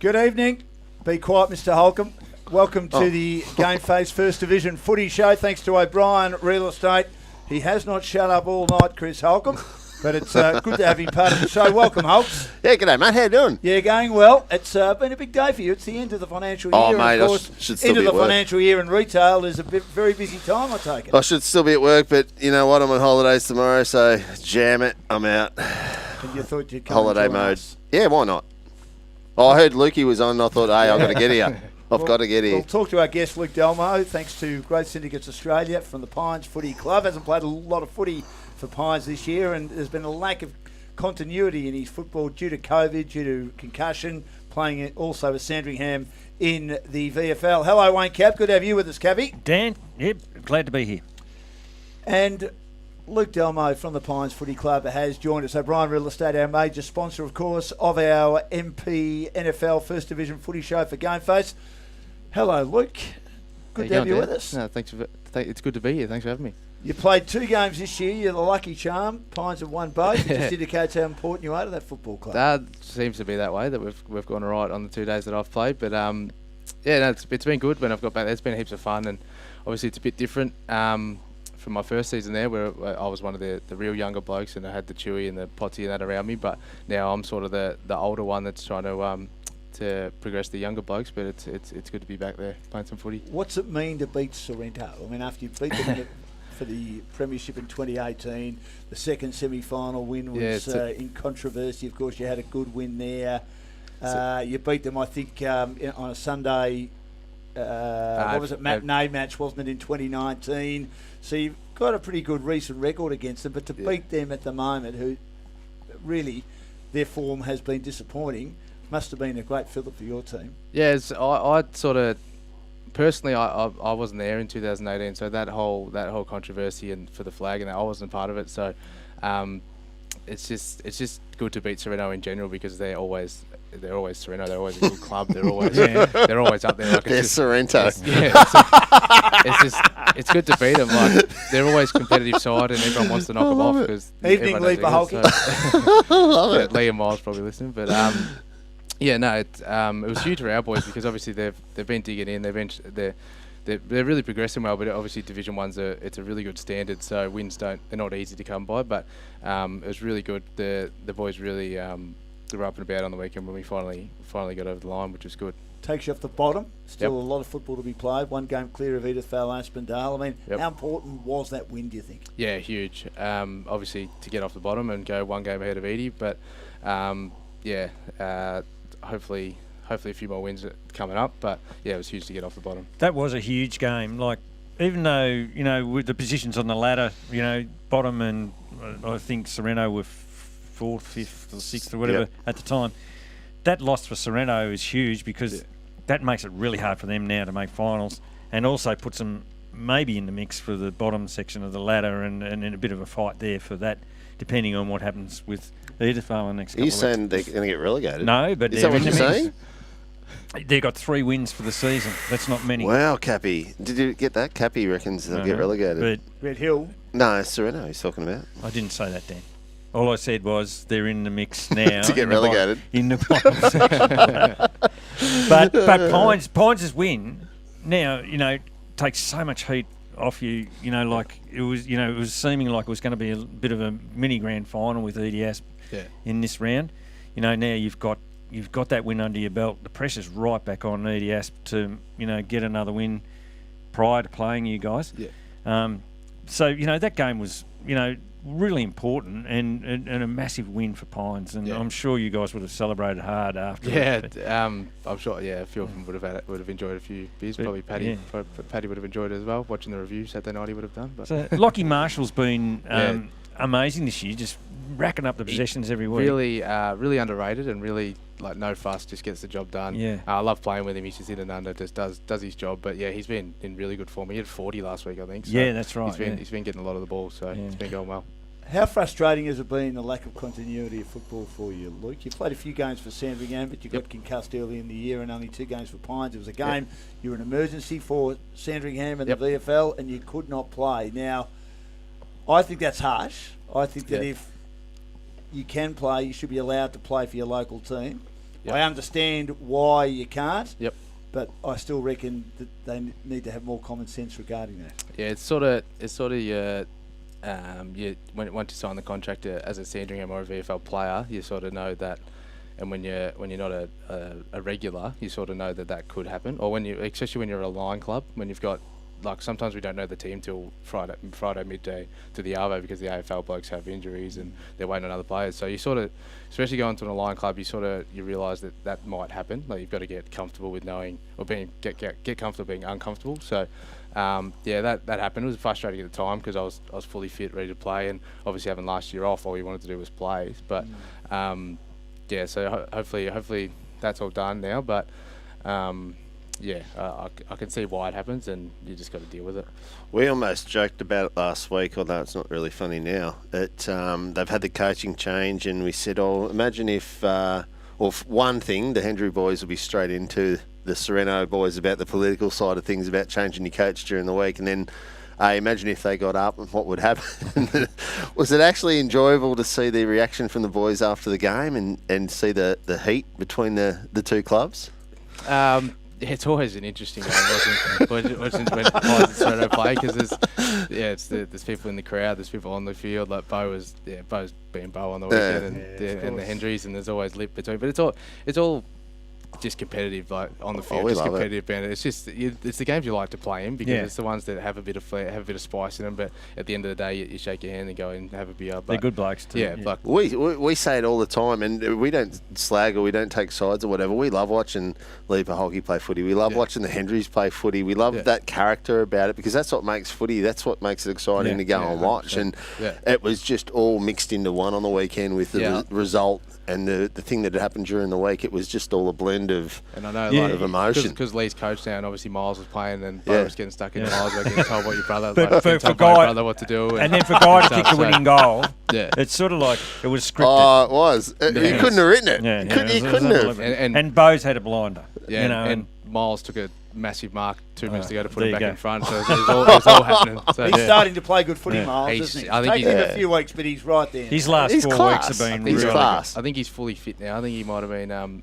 Good evening. Be quiet, Mr. Holcomb. Welcome to the GameFace First Division Footy Show. Thanks to OBrien Real Estate. He has not shut up all night, Chris Holcomb, but it's good to have him part of the show. Welcome, Holcomb. Yeah, g'day, mate. How you doing? Yeah, going well. It's been a big day for you. It's the end of the financial year. Oh, mate, of course, I should still end of be the at work. financial year in retail is a very busy time, I take it. I should still be at work, but you know what? I'm on holidays tomorrow, so jam it. I'm out. And you thought you'd come Holiday and join mode. us. Yeah, why not? Oh, I heard Lukey was on, and I thought, hey, I've got to get here. I've got to get here. We'll talk to our guest, Luke Dalmau, thanks to Great Syndicates Australia from the Pines Footy Club. Hasn't played a lot of footy for Pines this year, and there's been a lack of continuity in his football due to COVID, due to concussion, playing it also with Sandringham in the VFL. Hello, Wayne Cap. Good to have you with us, Cappy. Dan, yep, glad to be here. And Luke Dalmau from the Pines Footy Club has joined us. OBrien Real Estate, our major sponsor, of course, of our MPNFL First Division Footy Show for GameFace. Hello, Luke. Good to have you with us. No, thanks it's good to be here. Thanks for having me. You played 2 games this year. You're the lucky charm. Pines have won both. It just indicates how important you are to that football club. That seems to be that way, that we've gone all right on the 2 days that I've played. But yeah, no, it's been good when I've got back there. It's been heaps of fun, and obviously it's a bit different from my first season there, where I was one of the real younger blokes, and I had the Chewy and the Potty and that around me. But now I'm sort of the older one that's trying to progress the younger blokes. But it's good to be back there playing some footy. What's it mean to beat Sorrento? I mean, after you beat them for the Premiership in 2018, the second semi-final win was in controversy. Of course, you had a good win there. You beat them, I think, on a Sunday. What was it? Matinee match, wasn't it, in 2019? So you've got a pretty good recent record against them, but to beat them at the moment, who really their form has been disappointing, must have been a great fillip for your team. Yeah, I sort of personally, I wasn't there in 2018, so that whole controversy and for the flag and that, I wasn't part of it. So it's just good to beat Sorrento in general, because they're always Sorrento. They're always a good club. They're always they're always up there. Like, They're Sorrento. It's good to beat them. Like, they're always competitive side, and everyone wants to knock them off. Because evening, Lee Baholke. Love it. Liam Miles probably listening, but yeah, no, it was huge for our boys, because obviously they've been digging in. They're really progressing well, but obviously Division 1's it's a really good standard, so wins they're not easy to come by. But it was really good. The boys really they were up and about on the weekend when we finally got over the line, which was good. Takes you off the bottom. Still a lot of football to be played. 1 game clear of Edithvale, Aspendale. I mean, how important was that win, do you think? Yeah, huge. Obviously to get off the bottom and go 1 game ahead of Edie, but hopefully a few more wins coming up. But yeah, it was huge to get off the bottom. That was a huge game. Like, even though, you know, with the positions on the ladder, you know, bottom and I think Sorrento were 4th, 5th or 6th or whatever at the time, that loss for Sorrento is huge, because that makes it really hard for them now to make finals, and also puts them maybe in the mix for the bottom section of the ladder, and in a bit of a fight there for that, depending on what happens with Edithvale in the next couple of weeks. Are you saying they're going to get relegated? No, but is that what you're saying? They've got 3 wins for the season. That's not many. Wow, Cappy. Did you get that? Cappy reckons they'll get relegated. But Red Hill? No, Sorrento he's talking about. I didn't say that, Dan. All I said was they're in the mix now. To get relegated. In the bottom section. But Pines' win now, you know, takes so much heat off you. You know, like it was seeming like it was going to be a bit of a mini grand final with Edie Asp in this round. You know, now you've got that win under your belt. The pressure's right back on Edie Asp to, you know, get another win prior to playing you guys. Yeah. So, you know, that game was, you know, really important and a massive win for Pines, and I'm sure you guys would have celebrated hard after. I'm sure. Yeah, a few of them would have enjoyed a few beers. Probably Paddy would have enjoyed it as well. Watching the review Saturday night, he would have done. But so Lockie Marshall's been amazing this year, just racking up the possessions every week. Really underrated, and really, like, no fuss, just gets the job done. Yeah, I love playing with him. He's just in and under, just does his job. But yeah, he's been in really good form. He had 40 last week, I think. So yeah, that's right. He's been getting a lot of the ball, so it's been going well. How frustrating has it been, the lack of continuity of football for you, Luke? You played a few games for Sandringham, but you got concussed early in the year, and only 2 games for Pines. It was a game you were an emergency for Sandringham and the VFL, and you could not play. Now, I think that's harsh. I think that if you can play, you should be allowed to play for your local team. Yep. I understand why you can't. Yep. But I still reckon that they need to have more common sense regarding that. Yeah, it's sort of once you sign the contract as a Sandringham or a VFL player, you sort of know that, and when you're not a regular, you sort of know that could happen. Or especially when you're a line club, when you've got, like, sometimes we don't know the team till Friday midday to the Arvo because the AFL blokes have injuries and they're waiting on other players. So you sort of, especially going to an Lion club, you realise that might happen. Like, you've got to get comfortable with knowing, or get comfortable being uncomfortable. So that happened. It was frustrating at the time because I was fully fit, ready to play, and obviously having last year off, all we wanted to do was play. But so hopefully that's all done now. But I can see why it happens, and you just got to deal with it. We almost joked about it last week, although it's not really funny now. They've had the coaching change, and we said, imagine if one thing, the Hendry boys will be straight into the Sorrento boys about the political side of things, about changing your coach during the week, and then imagine if they got up and what would happen. Was it actually enjoyable to see the reaction from the boys after the game and see the heat between the two clubs? It's always an interesting game watching when Pies and Sorrento play, because there's people in the crowd, there's people on the field. Like Bo's being Bo on the weekend, and the Hendrys, and there's always lip between. But it's all just competitive, like on the field, just competitive banter. It's just it's the games you like to play in because it's the ones that have a bit of flair, have a bit of spice in them. But at the end of the day, you shake your hand and go and have a beer. But they're good blokes too. Yeah, yeah. We say it all the time, and we don't slag or we don't take sides or whatever. We love watching Leaper Hockey play footy. We love watching the Hendrys play footy. We love that character about it because that's what makes footy. That's what makes it exciting to go and watch. 100%. And it was just all mixed into one on the weekend with the result. And the thing that had happened during the week, it was just all a blend of emotion. Because Lee's coach now, and obviously Miles was playing, and Bo was getting stuck in Miles, getting told what your brother, for brother what to do. And then for Guy to kick the winning goal, it's sort of like it was scripted. Oh, it was. You couldn't have written it. You couldn't have. And Bo's had a blinder. Yeah, and Miles took a massive mark 2 minutes to go to put it back in front, so it was all happening. So, he's starting to play good footy, Miles, isn't he? I think Taking him a few weeks, but he's right there. His last 4 weeks have been really class. I think he's fully fit now. I think he might have been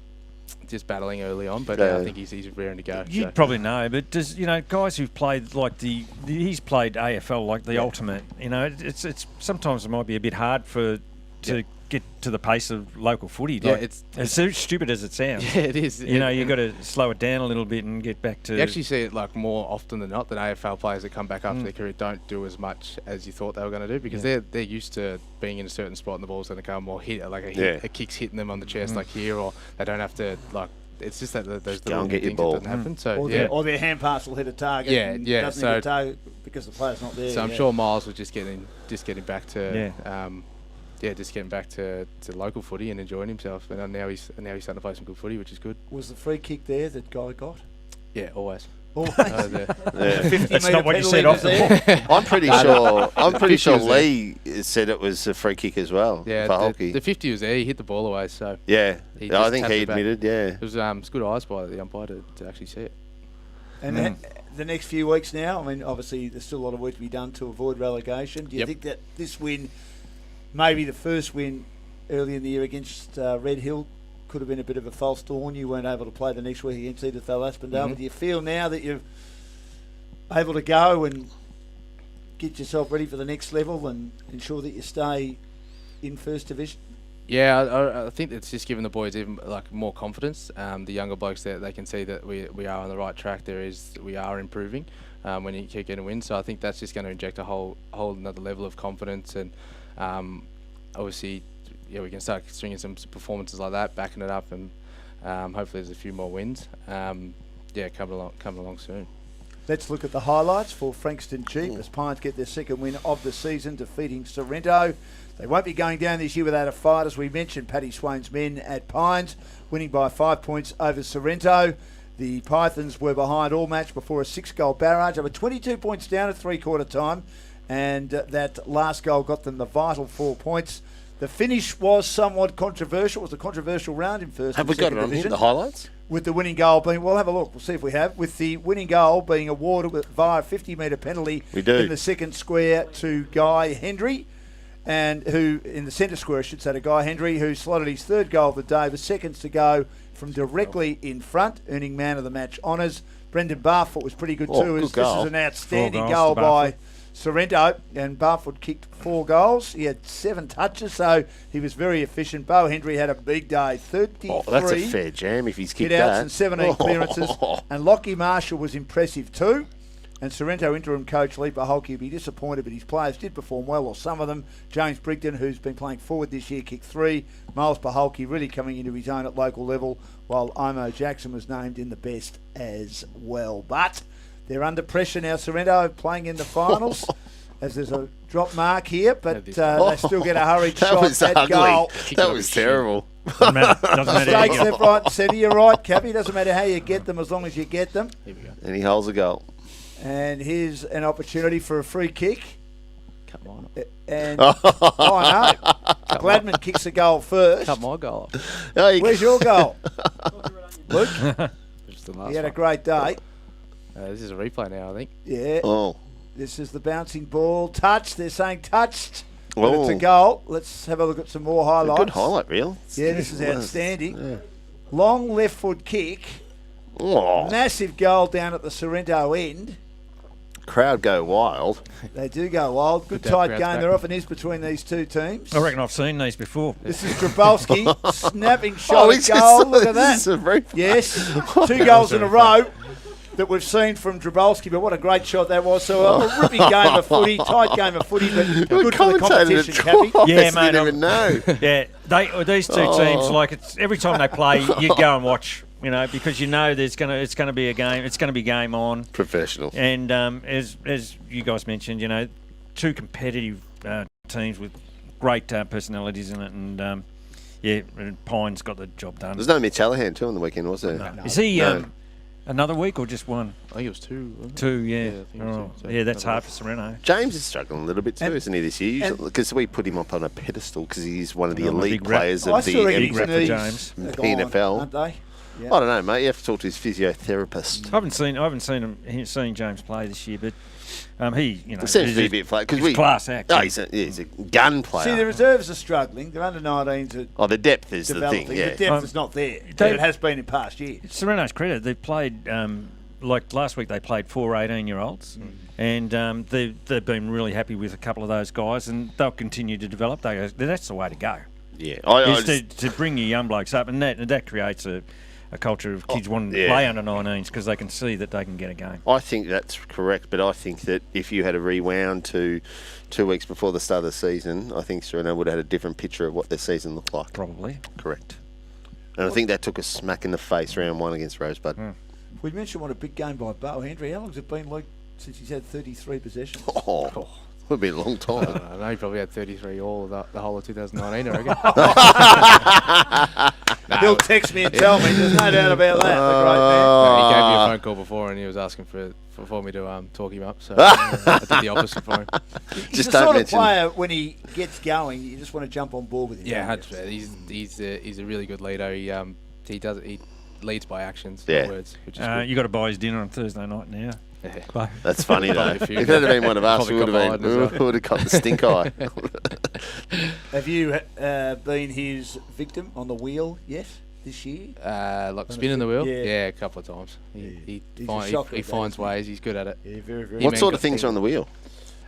just battling early on, but I think he's raring to go. You'd probably know, but does guys who've played like he's played AFL like the ultimate. It's sometimes it might be a bit hard to get to the pace of local footy. Like, it's so stupid as it sounds. Yeah, it is. You've got to slow it down a little bit and get back to... You actually see it like more often than not that AFL players that come back after their career don't do as much as you thought they were going to do because they're used to being in a certain spot and the ball's going to come or hit, like a kick's hitting them on the chest like here, or they don't have to like... It's just that those little things that doesn't happen. So or their hand pass will hit a target. Doesn't hit a target because the player's not there. So I'm sure Miles was just getting back to just getting back to local footy and enjoying himself. And now he's starting to play some good footy, which is good. Was the free kick there that Guy got? Yeah, always. Always. 50 That's not what you said off the ball. I'm pretty sure Lee said it was a free kick as well. Yeah, for hockey. The 50 was there. He hit the ball away. So I think he admitted. It was good eyes by the umpire to actually see it. And the next few weeks now, I mean, obviously there's still a lot of work to be done to avoid relegation. Do you think that this win, maybe the first win early in the year against Red Hill, could have been a bit of a false dawn? You weren't able to play the next week against Edithvale Aspendale. Do you feel now that you're able to go and get yourself ready for the next level and ensure that you stay in First Division? Yeah, I think it's just giving the boys even more confidence. The younger blokes that they can see that we are on the right track. We are improving when you keep getting wins. So I think that's just going to inject a whole another level of confidence, and obviously, we can start stringing some performances like that, backing it up, and hopefully there's a few more wins. Coming along soon. Let's look at the highlights for Frankston Cheap as Pines get their second win of the season, defeating Sorrento. They won't be going down this year without a fight, as we mentioned. Paddy Swain's men at Pines, winning by 5 points over Sorrento. The Pythons were behind all match before a 6-goal barrage, over 22 points down at three-quarter time, and that last goal got them the vital 4 points. The finish was somewhat controversial. It was a controversial round in first. Have we got it on here, the highlights? With the winning goal being, we'll have a look. We'll see if we have. With the winning goal being awarded via a 50-metre penalty in the second square to Guy Hendry, and who, in the centre square, I should say, to Guy Hendry, who slotted his third goal of the day with seconds to go, from directly in front, earning man of the match honours. Brendan Barfoot was pretty good too. Good This goal. is an outstanding 4 goals goal to by Sorrento, and Barfoot kicked 4 goals. He had 7 touches, so he was very efficient. Bo Hendry had a big day, 33. Oh, that's a fair jam if he's kicked hit-outs that. and 17 clearances. And Lockie Marshall was impressive too. And Sorrento interim coach Leeper Holke will be disappointed, but his players did perform well, or some of them. James Brigden, who's been playing forward this year, kicked 3. Miles Paholke really coming into his own at local level, while Imo Jackson was named in the best as well. But they're under pressure now, Sorrento, playing in the finals, as there's a drop mark here, but they still get a hurried That shot was at ugly. goal. That was terrible. Doesn't matter how you Mistakes get left, right and centre, you're right, Cappy. Doesn't matter how you get them as long as you get them. Here we go. And he holds a goal. And here's an opportunity for a free kick. Cut mine. And no, Gladman kicks the goal first. Cut my goal off. Where's your goal, Luke? Just the last He had a one. great day. This is a replay now, I think. Yeah. Oh. This is the bouncing ball. Touched. They're saying touched. But Oh. it's a goal. Let's have a look at some more highlights. Good highlight reel. Yeah, this is It was. outstanding. Yeah. Long left foot kick. Oh. Massive goal down at the Sorrento end. Crowd go wild. They do go wild. Good Good to have tight crowds game. back. There often is between these two teams. I reckon I've seen these before. This is Grabowski. Snapping shot at goal. Look at that. Yes. 2 goals in a row that we've seen from Drabowski, but what a great shot that was. So a ripping game of footy, tight game of footy, but good for the competition, Cappy. Yeah, I mate, didn't even know. Yeah, these two teams, like it's every time they play, you go and watch, because it's gonna be a game. It's gonna be game on. Professional. And as you guys mentioned, 2 competitive teams with great personalities in it, and and Pine's got the job done. There's no Mitch Allahan too on the weekend, was there? No. Is he No. another week or just one? I think it was 2. Wasn't it? 2, yeah. I think it was Oh, 2. So yeah, that's another hard for Sorrento. James is struggling a little bit too, And- isn't he, this year? and- Because we put him up on a pedestal because he's one of the I'm a elite big rep. players I of still reckon the his rep for knees James. are PNFL. gone, aren't they? Yeah. I don't know, mate. You have to talk to his physiotherapist. I haven't seen James play this year, but he, It seems to be a bit flat because he's class act. Oh, he's a gun player. See, the reserves are struggling. Their under-19s are the depth is the developing. thing. Yeah. The depth is not there. But it has been in past years. Sorrento's credit, they've played, like last week they played 4 18-year-olds, and they've been really happy with a couple of those guys, and they'll continue to develop. That's the way to go, Yeah. is to bring your young blokes up, and that creates a culture of kids wanting to yeah. play under 19s because they can see that they can get a game. I think that's correct, but I think that if you had a rewound to 2 weeks before the start of the season, I think Sorrento would have had a different picture of what their season looked like. Probably. Correct. And I think that took a smack in the face round 1 against Rosebud. We mentioned what a big game by Bo Hendry. How long has it been, Luke, since he's had 33 possessions? Oh, would be a long I time. don't know. He probably had 33 all of the whole of 2019, I reckon. He'll text me and tell me. There's no doubt about that. The great man. He gave me a phone call before, and he was asking for me to talk him up. So I did the opposite for him. He's Just the don't sort of mention- player, when he gets going, you just want to jump on board with him. Yeah, don't you? 100%. He's a really good leader. He leads by actions, Yeah. not words, which is good. You got to buy his dinner on Thursday night now. Yeah. That's funny though. Probably a If few. it had been one of us, we Probably would got have Biden as well. got the stink eye. Have you been his victim on the wheel yet this year? Like spinning the wheel? Yeah. Yeah, a couple of times. Yeah. He He's a shocker he at that, finds isn't he? ways. He's good at it. Yeah, very, very. What man sort got of things are on the wheel?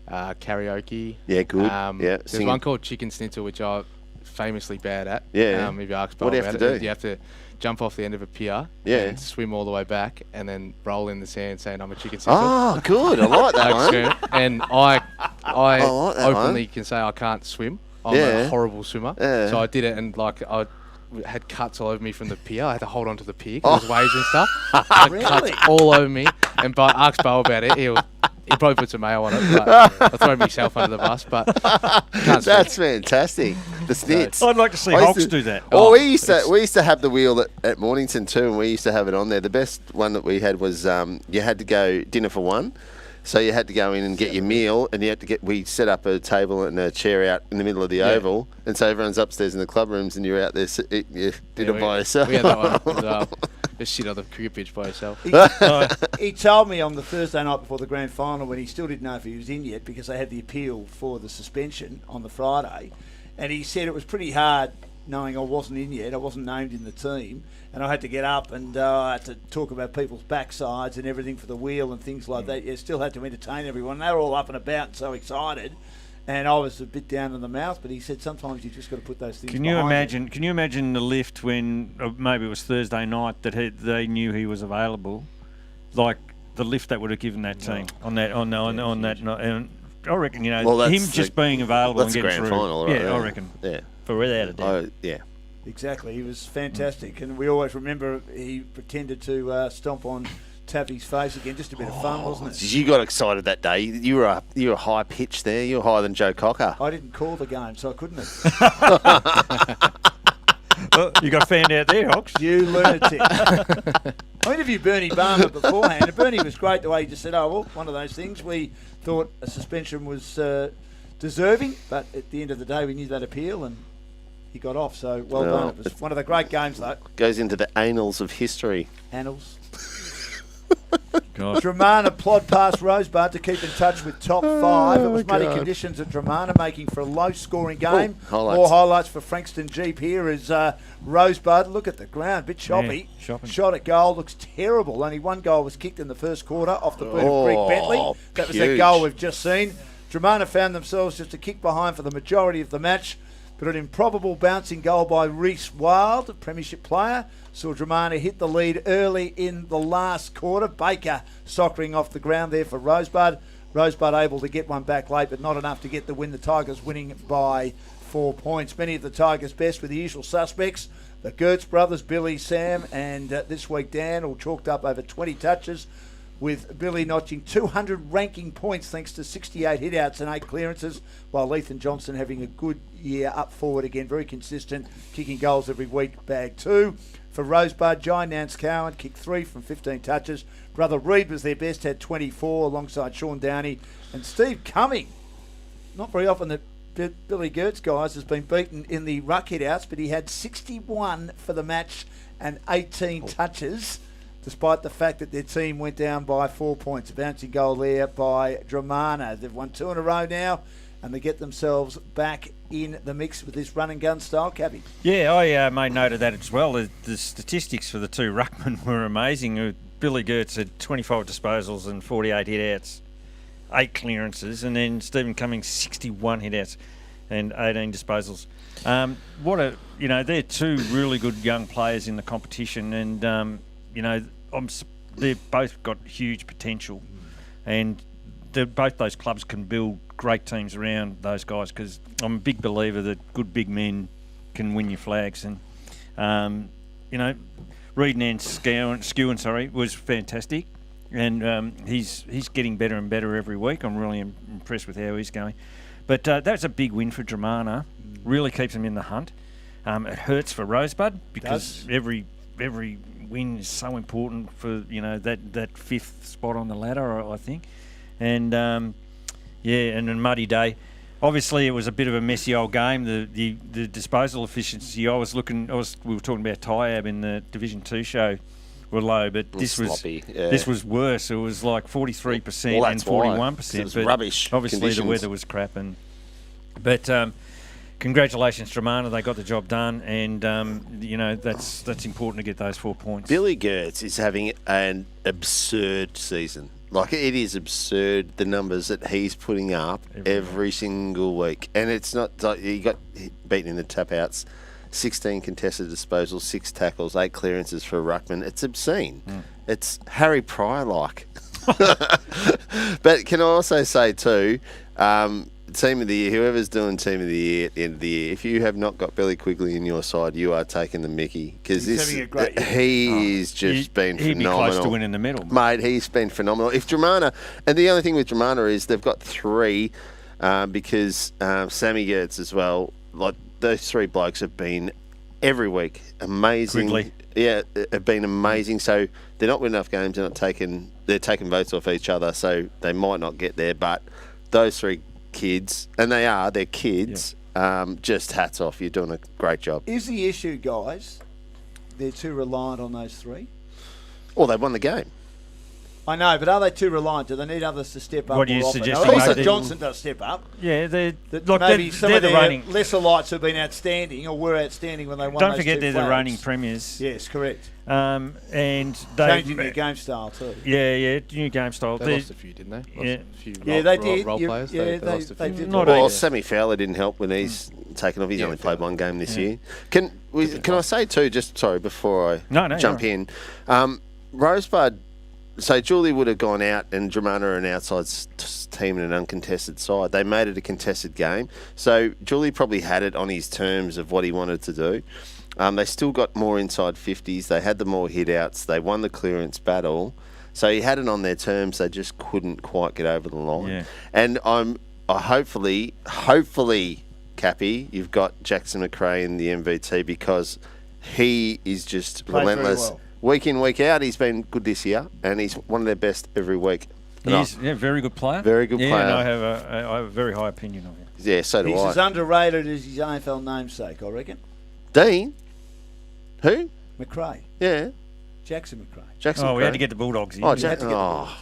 Karaoke. Yeah, good. Yeah, There's singing. one called Chicken Schnitzel, which I'm famously bad at. Yeah. If you ask What do you about have to it, do? you have to jump off the end of a pier Yeah. and swim all the way back and then roll in the sand saying I'm a chicken schnitzel. Oh, good. I like that Like, one. screw it. And I like that openly one. can say I can't swim. I'm Yeah. a horrible swimmer. Yeah. So I did it, and like I had cuts all over me from the pier. I had to hold on to the pier because there was waves and stuff. I had Really? cuts all over me. And but ask Bo about it. He'll probably put some mayo on it. But I'll throw myself under the bus. But can't swim. That's fantastic. The snits. I'd like to see I used Hulks to- do that. Oh, we used to have the wheel at Mornington too, and we used to have it on there. The best one that we had was you had to go dinner for one. So you had to go in and get your meal, and you had to we set up a table and a chair out in the middle of the oval, and so everyone's upstairs in the club rooms, and you're out there eating your dinner by yourself. We had that one as well. Just shit on the cricket pitch by yourself. He told me on the Thursday night before the grand final, when he still didn't know if he was in yet, because they had the appeal for the suspension on the Friday, and he said it was pretty hard knowing I wasn't in yet. I wasn't named in the team, and I had to get up and I had to talk about people's backsides and everything for the wheel and things like that. You still had to entertain everyone. They were all up and about and so excited. And I was a bit down in the mouth, but he said sometimes you just got to put those things. Can you imagine the lift when maybe it was Thursday night that they knew he was available, like the lift that would have given that team on that night. And I reckon him just being available and getting grand through. Final, right? I reckon. Yeah, for without a doubt. Yeah. Exactly, he was fantastic, and we always remember he pretended to stomp on Taffy's face again. Just a bit of fun, wasn't it? You got excited that day. You were high pitched there. You were higher than Joe Cocker. I didn't call the game, so I couldn't have. Well, you got found out there, Hawks. You lunatic. I interviewed Bernie Barber beforehand, and Bernie was great the way he just said, one of those things. We thought a suspension was deserving, but at the end of the day, we knew that appeal, and he got off, so well done. It was one of the great games, though. Goes into the annals of history. Annals. Dramana plod past Rosebud to keep in touch with top 5. It was muddy conditions at Dramana, making for a low-scoring game. More highlights for Frankston Jeep here is Rosebud. Look at the ground, a bit choppy. Shot at goal, looks terrible. Only one goal was kicked in the first quarter off the boot of Greg Bentley. That was that goal we've just seen. Dramana found themselves just a kick behind for the majority of the match, but an improbable bouncing goal by Reece Wild, a premiership player, saw Dramana hit the lead early in the last quarter. Baker soccering off the ground there for Rosebud. Rosebud able to get one back late, but not enough to get the win. The Tigers winning by 4 points. Many of the Tigers' best with the usual suspects. The Gertz brothers, Billy, Sam, and this week Dan, all chalked up over 20 touches, with Billy notching 200 ranking points thanks to 68 hitouts and 8 clearances, while Lethan Johnson having a good year up forward again, very consistent, kicking goals every week, bag 2. For Rosebud, Jai Nance Cowan kicked 3 from 15 touches. Brother Reid was their best, had 24 alongside Sean Downey. And Steve Cumming, not very often that Billy Gertz, guys, has been beaten in the ruck hitouts, but he had 61 for the match and 18 touches, despite the fact that their team went down by 4 points. A bouncing goal there by Dramana. They've won 2 in a row now, and they get themselves back in the mix with this run and gun style, Cappy. Yeah, I made note of that as well. The statistics for the two ruckmen were amazing. Billy Gertz had 25 disposals and 48 hitouts, 8 clearances, and then Stephen Cummings 61 hitouts and 18 disposals. They're two really good young players in the competition, and they've both got huge potential, and both those clubs can build great teams around those guys, because I'm a big believer that good big men can win your flags. And Reid Nance Skewen was fantastic, and he's getting better and better every week. I'm really impressed with how he's going. But that's a big win for Dramana. Really keeps them in the hunt. It hurts for Rosebud, because every win is so important for that 5th spot on the ladder, I think. And and a muddy day. Obviously, it was a bit of a messy old game. The disposal efficiency. We were talking about Tyab in the Division 2 show, were low, but this was worse. It was like 43% and 41%. It was rubbish. Obviously, conditions. The weather was crap, but congratulations, Dramana. They got the job done, and that's important to get those 4 points. Billy Gertz is having an absurd season. Like, it is absurd, the numbers that he's putting up every single week. And it's not like he got beaten in the tap-outs, 16 contested disposals, 6 tackles, 8 clearances for a ruckman. It's obscene. It's Harry Pryor-like. But can I also say, too, Team of the Year, whoever's doing Team of the Year at the end of the year, if you have not got Billy Quigley in your side, you are taking the mickey, because he's just been phenomenal. He'd be close to winning the medal, mate. He's been phenomenal. If Dramana, and the only thing with Dramana is they've got 3, because Sammy Gertz as well. Like, those 3 blokes have been every week amazing. Quigley. Yeah, have been amazing. So they're not winning enough games. They're taking votes off each other, so they might not get there. But those 3 kids, and they're kids, just hats off. You're doing a great job. Is the issue, guys, they're too reliant on those 3? Well, they won the game. I know, but are they too reliant? Do they need others to step up? What are you more often? suggesting? Now, at least Maybe- if Johnson does step up. Yeah, they're Maybe some they're of the their reigning. lesser lights have been outstanding or were outstanding when they won. Don't those forget two they're the flags. reigning premiers. Yes, correct. And they Changing their game style too. Yeah, new game style. They lost a few, didn't they? Yeah. Lost a few Yeah, role, they did. Role players. Yeah, they lost a they few. did. Not Well, Yeah. Sammy Fowler didn't help when he's taken off. He's Yeah, only played Fowler. one game this Yeah. year. Can I say too? Just sorry before I No, jump you're in. Rosebud. So Julie would have gone out, and Dramana are an outside team in an uncontested side. They made it a contested game. So Julie probably had it on his terms of what he wanted to do. They still got more inside 50s. They had the more hit-outs. They won the clearance battle. So he had it on their terms. They just couldn't quite get over the line. Yeah. And hopefully, Cappy, you've got Jackson Mcrae in the MVT because he is just Played very relentless. well. Week in, week out, he's been good this year, and he's one of their best every week. And He's a very good player. Very good player. And I have a very high opinion of him. Yeah, so do He's I. as underrated as his AFL namesake, I reckon. Dean? Who? McRae. Yeah, Jackson McRae. Jackson. Oh, we had Mcrae. to get the Bulldogs in. Oh, We had to get the oh.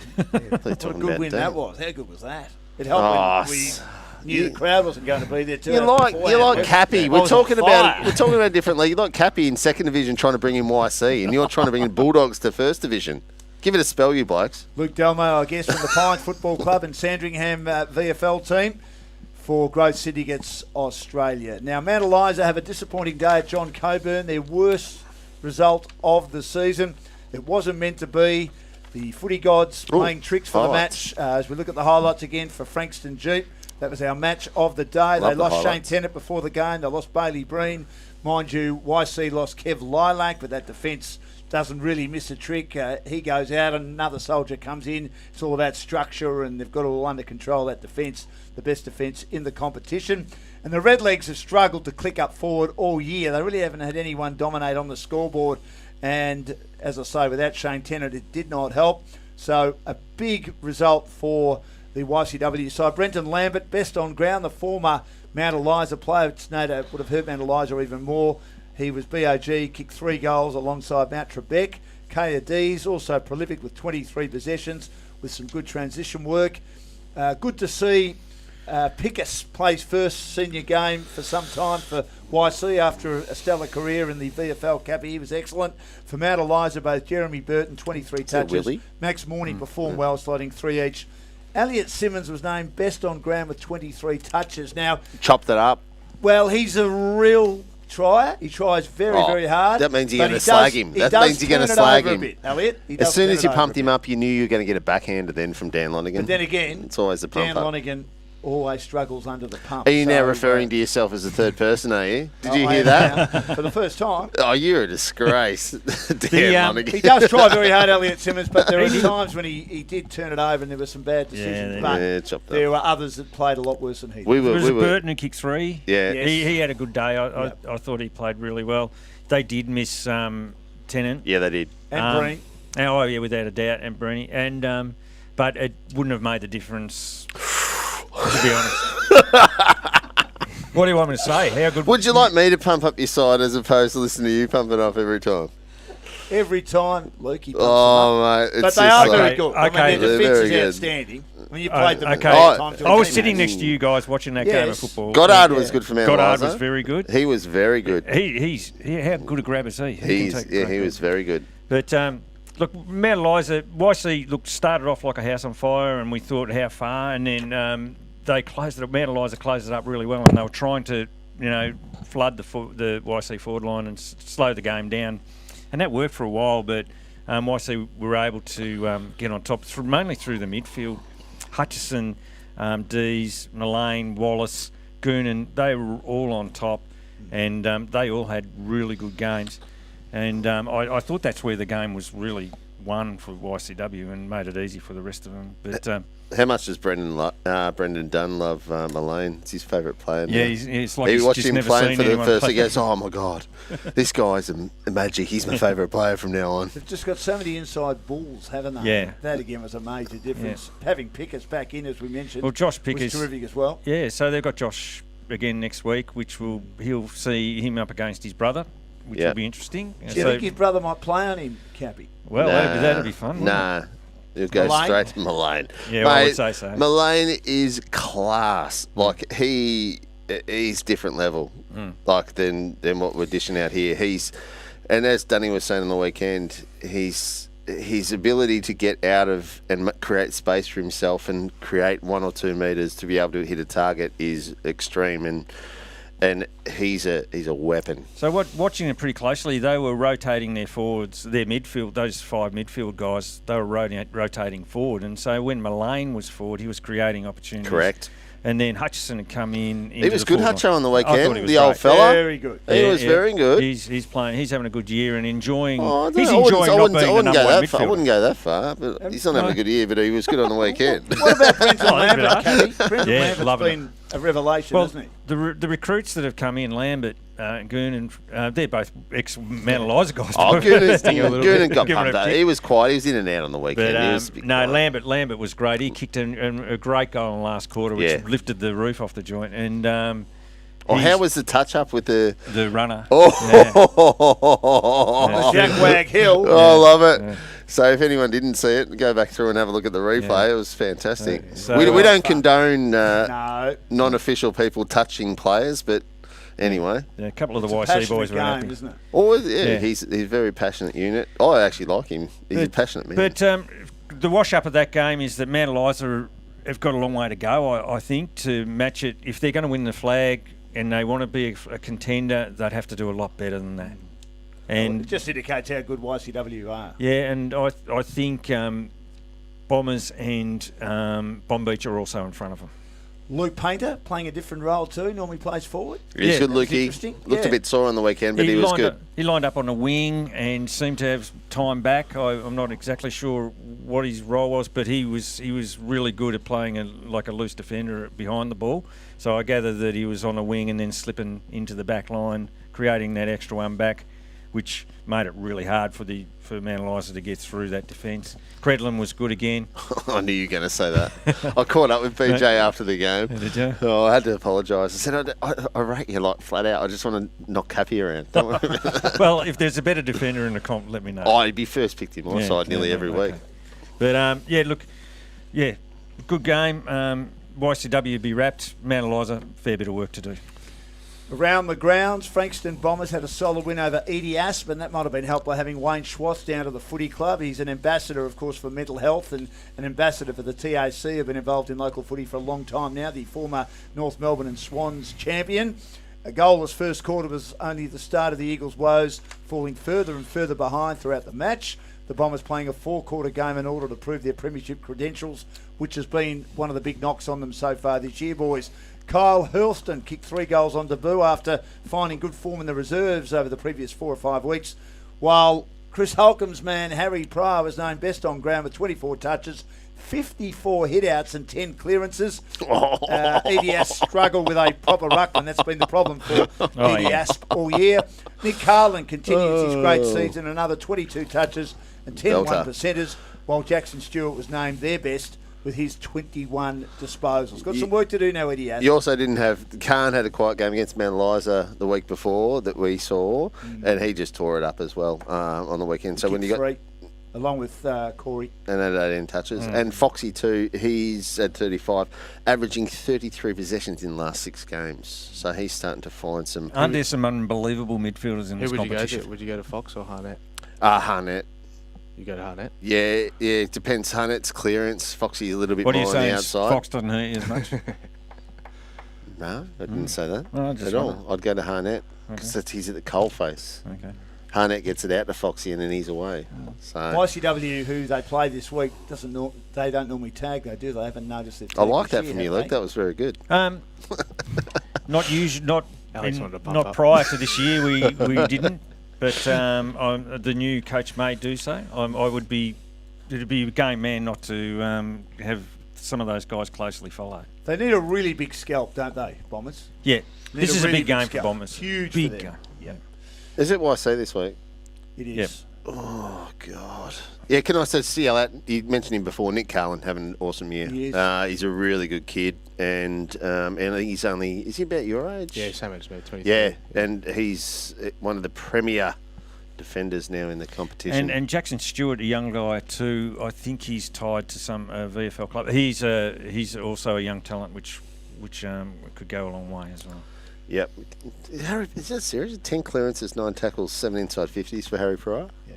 What a talking good about win Dean. that was. How good was that? It Oh, helped when we knew the crowd wasn't going to be there too. You like Cappy. We're talking about it differently. You like Cappy in second division trying to bring in YC, and you're trying to bring in Bulldogs to first division. Give it a spell, you blokes. Luke Dalmau, I guess, from the Pines Football Club and Sandringham VFL team for Growth Syndicates Australia. Now, Mount Eliza have a disappointing day at John Coburn, their worst result of the season. It wasn't meant to be. The footy gods playing tricks for highlights. the match. As we look at the highlights again for Frankston Jeep, that was our match of the day. Love They the lost Shane highlights. Tennant before the game. They lost Bailey Breen. Mind you, YC lost Kev Lilac, but that defence doesn't really miss a trick. He goes out and another soldier comes in. It's all about structure, and they've got it all under control, that defence, the best defence in the competition. And the Redlegs have struggled to click up forward all year. They really haven't had anyone dominate on the scoreboard. And as I say, without Shane Tennant, it did not help. So a big result for the YCW side. Brenton Lambert, best on ground, the former Mount Eliza player. Snoda would have hurt Mount Eliza even more. He was BOG, kicked 3 goals alongside Mount Trebek. Kaya Dees, also prolific with 23 possessions with some good transition work. Good to see Pickus plays first senior game for some time for YC after a stellar career in the VFL Cappy. He was excellent. For Mount Eliza, both Jeremy Burton, 23 touches. Willie? Max Mooney performed well, sliding 3 each. Elliot Simmons was named best on ground with 23 touches. Now, Chopped it up. well, he's a real trier. He tries very hard. That means you're but going to he slag does- him. he That does means you're going to turn it slag over a him. bit, Elliot. He As does soon turn as you it pumped over a him bit. up, you knew you were going to get a backhander then from Dan Lonigan. But then again, it's always the pump Dan up. Lonigan always struggles under the pump. Are you now So, referring to yourself as the third person, are you? Did you I hear am that? now, for the first time. Oh, you're a disgrace. Dan Lonigan. He does try very hard, Elliot Simmons, but there are times when he did turn it over and there were some bad decisions. Yeah, but yeah, chopped up. there were others that played a lot worse than he did. We were, Was we it were, Burton who kicked 3? yeah. Yes. He had a good day. Yep. I thought he played really well. They did miss Tennant. Yeah, they did. And Breen. Oh, yeah, without a doubt, and Breeny. And but it wouldn't have made the difference, to be honest. What do you want me to say? How good? Would you like me to pump up your side as opposed to listening to you pump it up every time? Every time, Luke, he pumps Oh, them up. mate. It's But they just are like- very good. I okay. mean, their They're defence very is good. outstanding. When you played them okay. at times, I was team sitting match. next to you guys watching that game of Yes. football. Goddard Yeah. was good for Mount Goddard Eliza. was very good. He was very good. How good a grab is he? He was very good. But look, Mount Eliza, YC started off like a house on fire, and we thought how far, and then they closed it up. Mount Eliza closed it up really well, and they were trying to, flood the YC forward line and slow the game down, and that worked for a while. But YC were able to get on top, mainly through the midfield. Hutchison, Dees, Mullane, Wallace, Goonan, they were all on top, and they all had really good games. And I thought that's where the game was really won for YCW and made it easy for the rest of them. But How much does Brendan Dunn love Mullane? It's his favourite player. yeah, now. it's like He he's watched just him never playing seen for the anyone first. play. He goes, "Oh my god, this guy's a magic. He's my favourite player from now on." They've just got so many inside balls, haven't they? Yeah. That again was a major difference. Having Pickers back in, as we mentioned, Well, Josh was Pickers, terrific as well. yeah. So they've got Josh again next week, which he'll see him up against his brother, which Yeah. will be interesting. Do you think his brother might play on him, Cappy? Well, Nah. that'd be fun. wouldn't Nah, He'll go Mullane? straight to Mullane. Yeah, Mate, I would say so. Mullane is class. Like, he's different level, like than what we're dishing out here. And as Dunny was saying on the weekend, his ability to get out of and create space for himself and create 1 or 2 metres to be able to hit a target is extreme, and he's a weapon. So watching it pretty closely, they were rotating their forwards, their midfield, those 5 midfield guys, they were rotating forward. And so when Mullane was forward, he was creating opportunities. Correct. And then Hutchison had come in. He was good, Hutcho, on the I thought weekend. he was The old great. fella. Very good. He was very good. He's playing. He's having a good year and enjoying. Oh, I don't he's know. enjoying not being the number 1 I wouldn't midfielder. go that far, but he's not having a good year, but he was good on the weekend. What about Brenton Oh, that's a bit Lambert, Caddy? Brenton Yeah, Lambert's loving been a revelation, Well, hasn't he? the recruits that have come in, Lambert, Goon, and they're both ex-Mount Eliza guys. Oh, Goonan got Give him a pumped up. kick. He was quiet. He was in and out on the But weekend. He was a bit no, quiet. Lambert was great. He kicked a great goal in the last quarter, which Yeah. lifted the roof off the joint. And Oh, he's how was the touch-up with the... the runner? Oh, Yeah. Jack Wag Hill. I love it. Yeah. So if anyone didn't see it, go back through and have a look at the replay. Yeah. It was fantastic. So, we don't condone No. non-official people touching players, but anyway. Yeah, a couple of the It's a YC passionate boys were game, happy. isn't it? Yeah. He's a very passionate unit. I actually like him. He's a passionate man. But the wash-up of that game is that Mount Eliza have got a long way to go, I think, to match it. If they're going to win the flag and they want to be a contender, they'd have to do a lot better than that. And It just indicates how good YCW are. yeah, and I think Bombers and Bomb Beach are also in front of them. Luke Painter playing a different role too. Normally plays forward. He's Yeah, good, that was Lukey. interesting. Looked Yeah. a bit sore on the weekend, but he was good. He lined up on a wing and seemed to have time back. I'm not exactly sure what his role was, but he was really good at playing like a loose defender behind the ball. So I gather that he was on a wing and then slipping into the back line, creating that extra one back, which made it really hard for Mount Eliza to get through that defence. Credlin was good again. I knew you were going to say that. I caught up with BJ after the game. Did you? Oh, I had to apologise. I said, I rate you like flat out. I just want to knock Cappy around. Don't worry about that. Well, if there's a better defender in the comp, let me know. I'd be first picked in my side nearly every week. But good game. YCW be wrapped. Mount Eliza, fair bit of work to do. Around the grounds, Frankston Bombers had a solid win over Edie Asp, and that might have been helped by having Wayne Schwartz down to the footy club. He's an ambassador, of course, for mental health and an ambassador for the TAC. Have been involved in local footy for a long time now. The former North Melbourne and Swans champion. A goalless first quarter was only the start of the Eagles' woes, falling further and further behind throughout the match. The Bombers playing a 4-quarter game in order to prove their premiership credentials, which has been one of the big knocks on them so far this year, boys. Kyle Hurlston kicked 3 goals on debut after finding good form in the reserves over the previous 4 or 5 weeks, while Chris Holcomb's man Harry Pryor was named best on ground with 24 touches, 54 hit-outs and 10 clearances. EDS struggled with a proper ruckman. That's been the problem for EDS all year. Nick Carlin continues his great season, another 22 touches and 10 1%ers, while Jackson Stewart was named their best with his 21 disposals. Got some work to do now, Eddie. You also didn't have... Khan had a quiet game against Mount Eliza the week before that we saw, and he just tore it up as well on the weekend. So when you got... 3, along with Corey. And had 18 touches. And Foxy too, he's at 35, averaging 33 possessions in the last 6 games. So he's starting to find some... Aren't there some unbelievable midfielders in this competition? Would you go to Fox or Harnett? Harnett. You go to Harnett? Yeah, it depends. Harnett's clearance. Foxy a little bit What are more you on the saying? outside. Fox doesn't hurt you as much? No, I didn't say that Oh, I just at all. wondered. I'd go to Harnett because he's at the coalface. Okay. Harnett gets it out to Foxy and then he's away. So YCW, who they play this week, they don't normally tag though, do they? I haven't noticed it. I like that from you, Luke. That was very good. Not usually, not Alex wanted to pump not up. prior to this year. We didn't, but the new coach may do so. It'd be a game man not to have some of those guys closely follow. They need a really big scalp, don't they, Bombers? Yeah, Need this is a really big game for scalp. Bombers. Huge big for them. game. Yeah. Is it YC this week? It is. Yep. Oh, God. Yeah, can I say, see how that... You mentioned him before, Nick Carlin having an awesome year. He is. He's a really good kid, and I think he's only... Is he about your age? Yeah, same age, mate. 23. Yeah, and he's one of the premier defenders now in the competition. And Jackson Stewart, a young guy too. I think he's tied to some VFL club. He's also a young talent, which could go a long way as well. Yep. Harry, is that serious? 10 clearances, 9 tackles, 7 inside 50s for Harry Pryor. Yeah,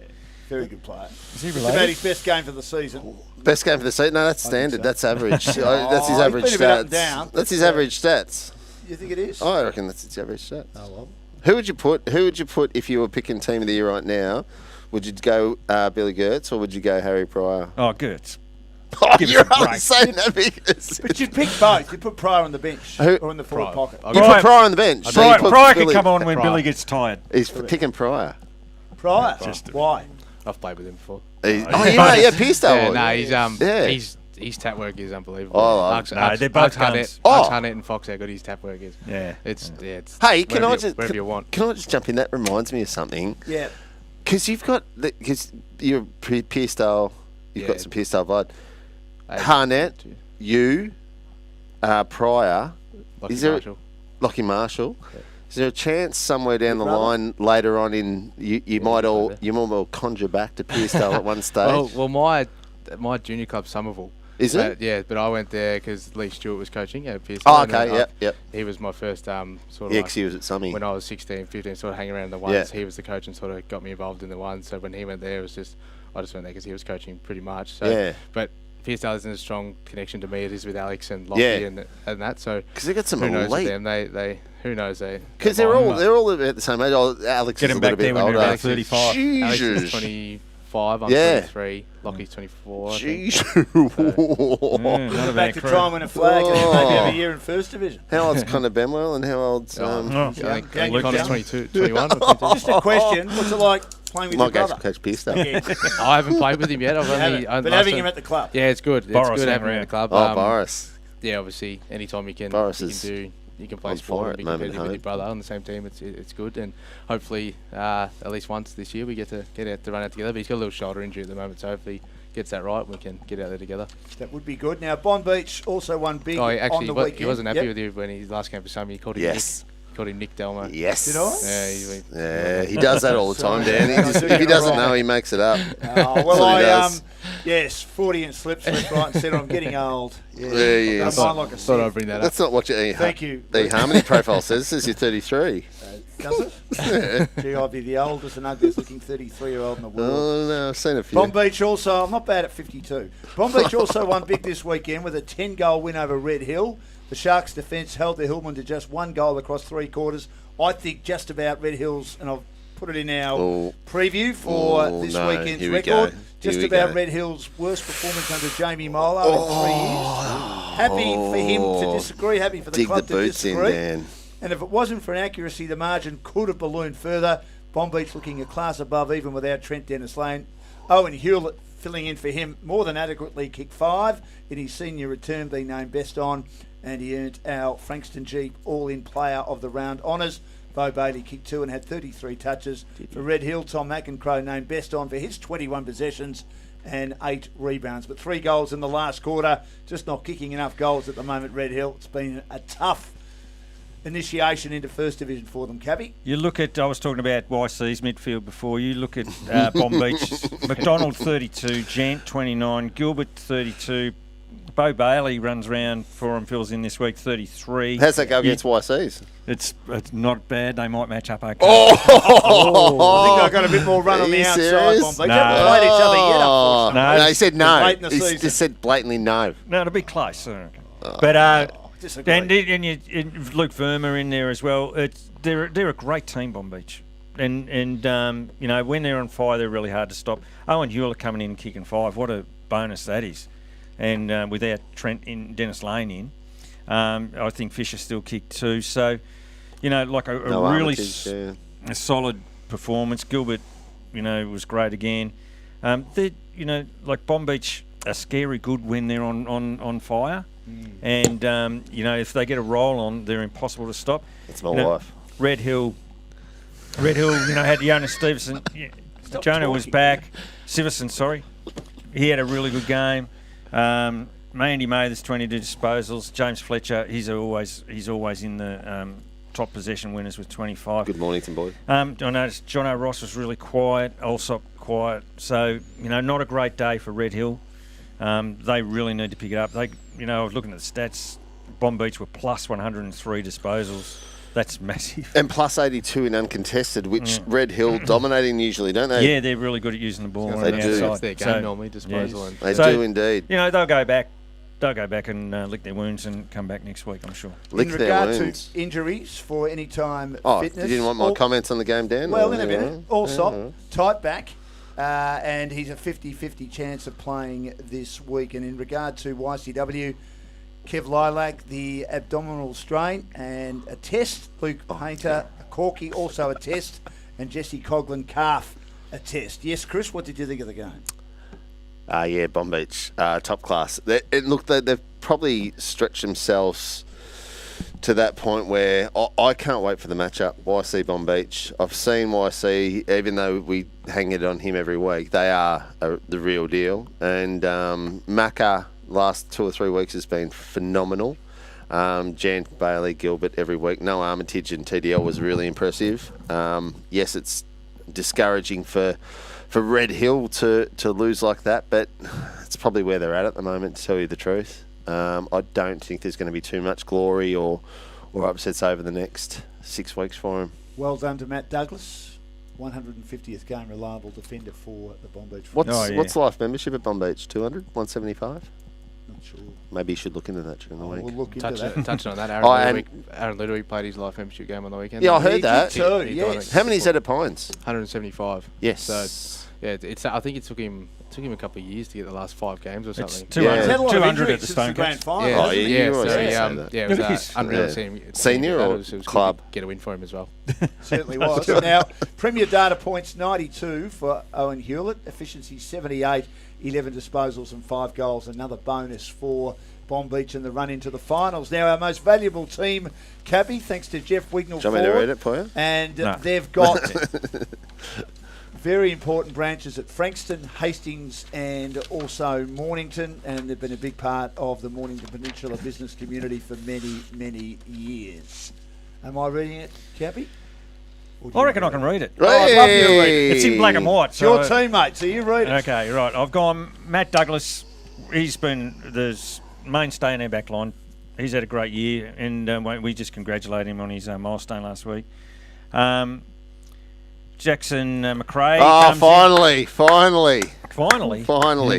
very good player. Is he It's related? about his best game for the season. Best game for the season? No, that's standard. so. That's average. That's his average he's been a bit up stats. and down, That's his but, average stats. You think it is? I reckon that's his average stats. Oh, well. Who would you put if you were picking team of the year right now? Would you go Billy Gertz or would you go Harry Pryor? Oh, Gertz. Oh, Give us you're a break. only saying that because But you'd pick both. You'd put Pryor on the bench or in the forward pocket. you put Pryor on the bench. So you put Pryor can Billy- come on when Pryor. Billy gets tired. He's picking Pryor. Pryor. Why? I've played with him before. Yeah, Pearstone. His tap work is unbelievable. Oh, they're both Huns. Hunnett and Fox, how good his tap work is. Yeah. It's Hey, can I wherever just wherever you want. Can I just jump in? That reminds me of something. Yeah. Because you're Pearstone. You've got some Pearstone blood. Harnett, you, Pryor, Lockie Marshall. Is there a chance somewhere down the line later on in you might all conjure back to Pearstone at one stage? Well, my junior club Somerville. Is it? Yeah, but I went there because Lee Stewart was coaching at Pearstone. Oh, okay, yep. He was my first sort of because he was at Summy. when I was 16, 15, sort of hanging around the ones. Yeah. He was the coach and sort of got me involved in the ones. So when he went there, I just went there because he was coaching pretty much. So, Yeah. But Pearstone isn't a strong connection to me. It is with Alex and Lockie and that. So Because they got some who knows with elite. them? They who knows they? Because they're all about the same age. Oh, Alex Get is a him back little bit there when older. you're about 35. Alex is Jesus. 25. I'm Yeah. 23. Lockie's 24. I think. Jeez. Not a Back bad to crew. try and win a flag and maybe have a year in first division. How old's Connor Benwell and how old's I think Yeah, Connor's young. 22, 21. Or 22. Just a question. What's it like playing with my your brother? coach Pearstone? Yeah. I haven't played with him yet. I've only. But having him at the club. Yeah, it's good. It's Boris good hang having him in around. the club. Oh, Boris. Yeah, obviously, anytime you can, Boris you is can play on sport fire and be at the moment, competitive with hey? your brother on the same team. It's good, and hopefully at least once this year we get out to run out together. But he's got a little shoulder injury at the moment, so hopefully he gets that right. We can get out there together. That would be good. Now, Bond Beach also won big Oh, on the weekend. he wasn't happy Yep. with you when he last came for Summy. He called him Yes. Nick Dalmau. Yes. Did I? Yeah, He does that all the time, Dan. If he doesn't know, he makes it up. Oh, That's well, what he does. yes, 40 and slips left, right, and centre. I'm getting old. Yeah, Yeah, I'm mine like a Thought I'd sieve. bring that up. That's not what you. Thank you. The Harmony profile says. It says you're 33. Does it? Gee, I'd be the oldest and ugliest looking 33-year-old in the world. Oh no, I've seen a few. Bomb Beach also, I'm not bad at 52. Bomb Beach also won big this weekend with a 10-goal win over Red Hill. The Sharks' defence held the Hillman to just 1 goal across 3 quarters. I think just about Red Hills, and I've put it in our preview for this weekend's here we record. go. Just Here we about go. Red Hills' worst performance under Jamie Molo in 3 years. Happy for him to disagree, happy for the Dig club the to boots in, disagree. Dan. And if it wasn't for inaccuracy, the margin could have ballooned further. Bomb Beach looking a class above even without Trent Dennis-Lane. Owen Hewlett filling in for him more than adequately kicked 5 in his senior return, being named best on, and he earned our Frankston Jeep all-in player of the round honours. Bo Bailey kicked 2 and had 33 touches. For Red Hill, Tom Mcrae named best on for his 21 possessions and 8 rebounds. But 3 goals in the last quarter, just not kicking enough goals at the moment, Red Hill. It's been a tough initiation into First Division for them, Cabby. You look at, I was talking about YC's midfield before, you look at Bomb Beach, McDonald 32, Jant 29, Gilbert 32, Bo Bailey runs round for him, fills in this week, 33. How's that go against YCs? It's not bad, they might match up okay. I think they've got a bit more run Are on the you outside, serious? Bomb Beach. No. They haven't played each other yet, unfortunately. No. No, he said no. Late in the He season. just said blatantly no. No, it'll be close. I reckon. But Disagree. and Luke Verma in there as well. They're a great team, Bomb Beach, and you know when they're on fire, they're really hard to stop. Owen Hewlett coming in and kicking 5, what a bonus that is. And without Trent in, Dennis Lane in, I think Fisher still kicked 2. So, you know, like a really a solid performance. Gilbert, you know, was great again. They, you know, like Bomb Beach are scary good when they're on fire. And, you know, if they get a roll on, they're impossible to stop. That's my wife. Red Hill, you know, had Jonas Stevenson. Jonah was back. Siverson, sorry. He had a really good game. Mandy Mathers, 22 disposals. James Fletcher, he's always in the top possession winners with 25. Good Mornington boy. I noticed John O'Ross was really quiet, Allsop quiet. So, not a great day for Red Hill. They really need to pick it up. I was looking at the stats. Bomb Beach were plus 103 disposals. That's massive. And plus 82 in uncontested, which Red Hill dominating usually, don't they? Yeah, they're really good at using the ball. They do. That's their game normally, disposal. Yes. They do indeed. They'll go back. They'll go back and lick their wounds and come back next week, I'm sure. Lick in their regard wounds. to injuries for any time fitness. You didn't want my comments on the game, Dan? Well, in a minute. Allsop, tight back, and he's a 50-50 chance of playing this week. And in regard to YCW, Kev Lilac, the abdominal strain and a test. Luke Painter, Corky, also a test. And Jesse Coughlin, calf, a test. Yes, Chris, what did you think of the game? Yeah, Bomb Beach, top class. They've probably stretched themselves to that point where I can't wait for the matchup. YC Bomb Beach. I've seen YC, even though we hang it on him every week, they are the real deal. And Mcrae, last 2 or 3 weeks has been phenomenal. Jan, Bailey, Gilbert every week. No Armitage and TDL was really impressive. Yes, it's discouraging for Red Hill to lose like that, but it's probably where they're at the moment, to tell you the truth. I don't think there's going to be too much glory or upsets over the next 6 weeks for him. Well done to Matt Douglas, 150th game reliable defender for the Bomb Beach. What's life membership at Bomb Beach? 200? 175? Not sure. Maybe you should look into that during the week. We'll look into that. Touching on that, Aaron Ludwig played his life membership game on the weekend. Yeah, I heard that. Yes. How many is that at Pines? 175. Yes. So, I think it took him a couple of years to get the last 5 games or something. It's 200 at the Stone Grand Cats. Final. You always say that. It was unreal to see him. Senior or it was club? Good to get a win for him as well. Certainly was. Now, Premier data points 92 for Owen Hewlett, efficiency 78, 11 disposals and 5 goals. Another bonus for Bomb Beach in the run into the finals. Now, our most valuable team, Cappy, thanks to Jeff Wignall. Do you want me to read it for you? And they've got very important branches at Frankston, Hastings and also Mornington, and they've been a big part of the Mornington Peninsula business community for many, many years. Am I reading it, Cappy? I reckon I can read it. Oh, I'd love you to read it. It's in black and white. It's your teammate, so you read it. Okay, right. I've gone Matt Douglas. He's been the mainstay in our back line. He's had a great year, and we just congratulate him on his milestone last week. Jackson Mcrae. Finally.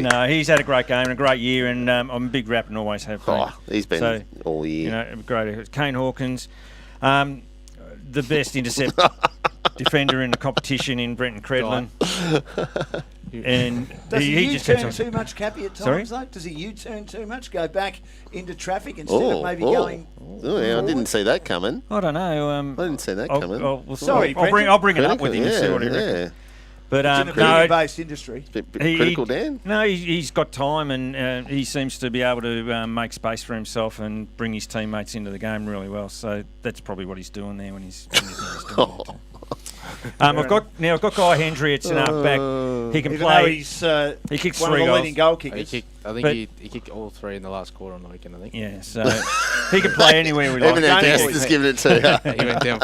No, he's had a great game and a great year, and I'm a big rap and always have been. He's been all year. Great. Kane Hawkins, the best intercept defender in the competition in Brenton Credlin. And does he just U-turn too much, Cappy, at times, though? Does he U-turn too much, go back into traffic instead of maybe going I didn't see that coming. I don't know. I didn't see that coming. I'll bring it up with him and see what he reckons. But it's in a community-based industry. Critical, Dan? No, he's got time, and he seems to be able to make space for himself and bring his teammates into the game really well. So that's probably what he's doing there when he's doing that. I've got Guy Hendry at centre back. He can play. He kicks one 3 of the goals. leading goal kickers. I think he kicked all 3 in the last quarter on the weekend. I think. Yeah, so he can play anywhere we like. Even our guest is giving it to.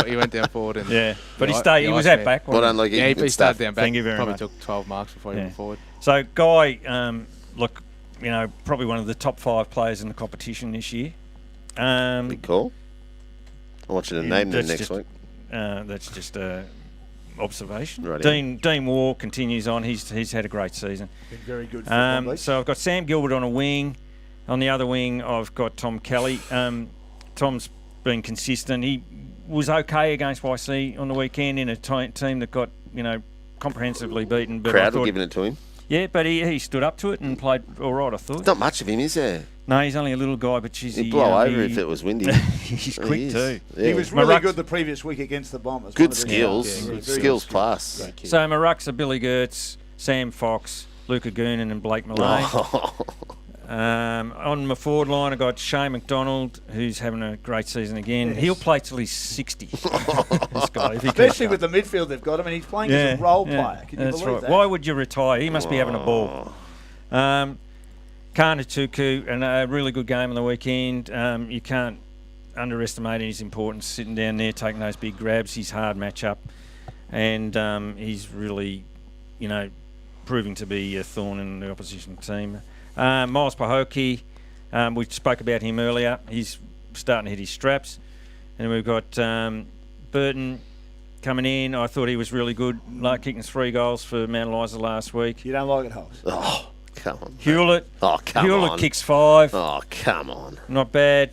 He went down forward and but he stayed. He was at back. Well done, Luke. He started down back. Thank you very probably much. took 12 marks before he went forward. So Guy, probably one of the top 5 players in the competition this year. Big call. I want you to name them next week. That's just observation. Right, Dean Moore continues on. He's had a great season. Been very good for Bomb Beach. So I've got Sam Gilbert on a wing. On the other wing, I've got Tom Kelly. Tom's been consistent. He was okay against YC on the weekend in a team that got comprehensively beaten. But Crowd were giving it to him. Yeah, but he stood up to it and played all right, I thought. Not much of him, is there? No, he's only a little guy, but he'd blow over if it was windy. He's quick too. Yeah. He was really good the previous week against the Bombers. Good skills. Skills plus. So Mcrae are Billy Gertz, Sam Fox, Luca Goonan and Blake Malay. On my forward line, I got Shane McDonald, who's having a great season again. Yes. He'll play till he's 60. This guy, especially with the midfield they've got. I mean, he's playing as a role player. Can you believe that? Why would you retire? He must be having a ball. Kana Tuku, and a really good game on the weekend. You can't underestimating his importance, sitting down there, taking those big grabs, his hard matchup. And he's really, proving to be a thorn in the opposition team. Miles Pahoki, we spoke about him earlier. He's starting to hit his straps. And we've got Burton coming in. I thought he was really good, like kicking 3 goals for Mount Eliza last week. You don't like it, Hobbs? Oh, come on. Hewlett. Oh, come on. Hewlett kicks 5. Oh, come on. Not bad.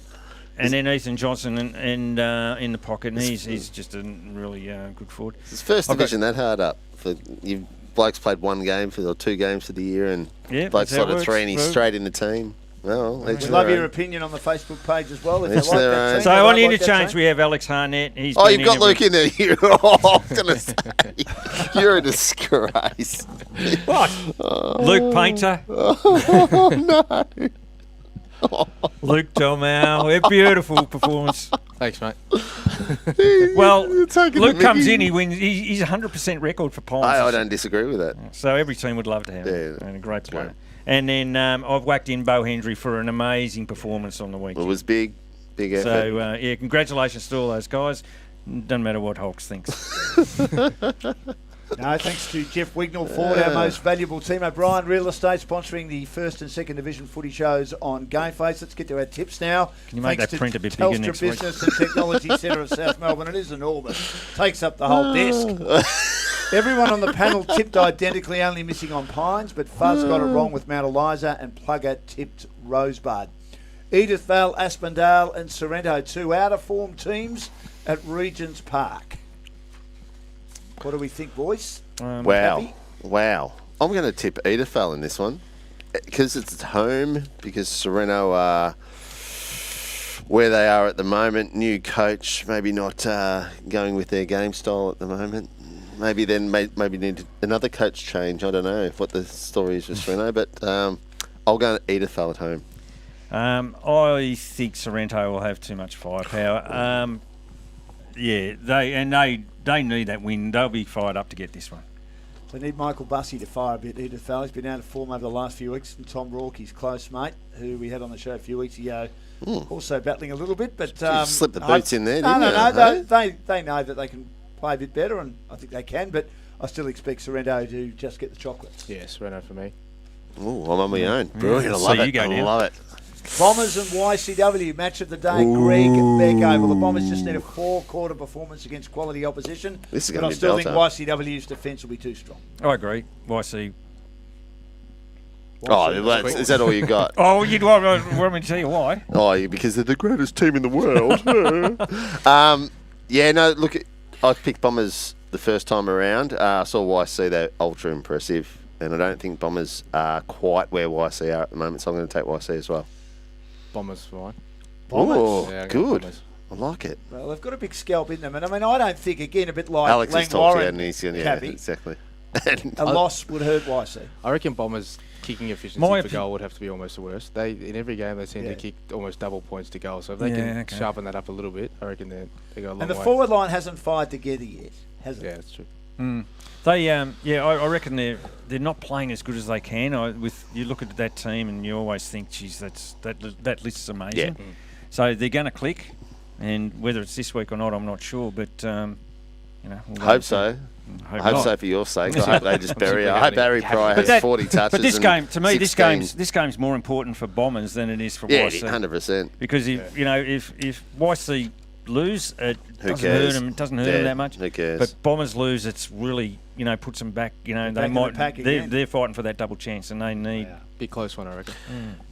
And then Ethan Johnson and in the pocket, and he's just a really good forward. It's first division that hard up. For you blokes played 1 game or 2 games for the year, and blokes slotted 3 and he's straight in the team. Well, we'd love your opinion on the Facebook page as well. If you like that team. So on the interchange, we have Alex Harnett. You've got Luke in there. I was going to say, you're a disgrace. What? Luke Painter. Oh, no. Luke Dalmau, a beautiful performance. Thanks, mate. Well, Luke comes in, he wins. He's 100% record for Pines. I don't disagree with that. So every team would love to have him. And a great player. And then I've whacked in Bo Hendry for an amazing performance on the weekend. It was big effort. So, congratulations to all those guys. Doesn't matter what Hawks thinks. No, thanks to Jeff Wignall, Ford, our most valuable team. O'Brien Real Estate sponsoring the 1st and 2nd Division footy shows on GameFace. Let's get to our tips now. Can you make that print a bit bigger next week? Business and Technology Centre of South Melbourne. It is enormous. Takes up the whole desk. Everyone on the panel tipped identically, only missing on Pines, but Fuzz got it wrong with Mount Eliza and Plugger tipped Rosebud. Edithvale, Aspendale and Sorrento, 2 out-of-form teams at Regents Park. What do we think, boys? Wow. I'm going to tip Edithvale in this one because it's at home, because Sorrento are where they are at the moment. New coach, maybe not going with their game style at the moment. Maybe need another coach change. I don't know what the story is with Sorrento, but I'll go Edithvale at home. I think Sorrento will have too much firepower. They need that win. They'll be fired up to get this one. They need Michael Bussey to fire a bit. Edithvale, he's been out of form over the last few weeks. And Tom Rourke, his close mate, who we had on the show a few weeks ago, also battling a little bit. But slip the boots in there, No, didn't they know that they can play a bit better, and I think they can. But I still expect Sorrento to just get the chocolates. Yeah, Sorrento for me. Oh, I'm on my own. Brilliant. I love it. I love it. Bombers and YCW, match of the day, Greg Beckover. The Bombers just need a 4-quarter performance against quality opposition. This is but going I to be still think YCW's defence will be too strong. I agree. YC. Is that all you got? Oh, you'd want me to tell you why? Oh, because they're the greatest team in the world. Look, I picked Bombers the first time around. I saw YC, they're ultra impressive, and I don't think Bombers are quite where YC are at the moment, so I'm going to take YC as well. Bombers fine. Bombers? Oh, Yeah, good. Bombers. I like it. Well, they've got a big scalp in them. And I mean, I don't think, again, a bit like Alex has talked to you, and he's Cappy, exactly. a loss would hurt YC. I reckon Bombers' kicking efficiency for goal would have to be almost the worst. In every game, they seem to kick almost double points to goal. So if they can sharpen that up a little bit, I reckon they go a long way. And the forward line hasn't fired together yet, has it? Yeah, that's true. They, I reckon they're not playing as good as they can. You look at that team and you always think, geez, that list is amazing. Yeah. So they're going to click, and whether it's this week or not, I'm not sure. But we'll Hope so. I hope so for your sake. I hope they just bury. I hope Barry Pry has 40 touches. But this game, to me, 16. this game's more important for Bombers than it is for Yeah, YC. 100%. Because if YC lose, it doesn't cares? hurt them. It doesn't hurt them that much. Who cares? But Bombers lose, it's really puts them back. They're fighting for that double chance, and they need. Be close one, I reckon.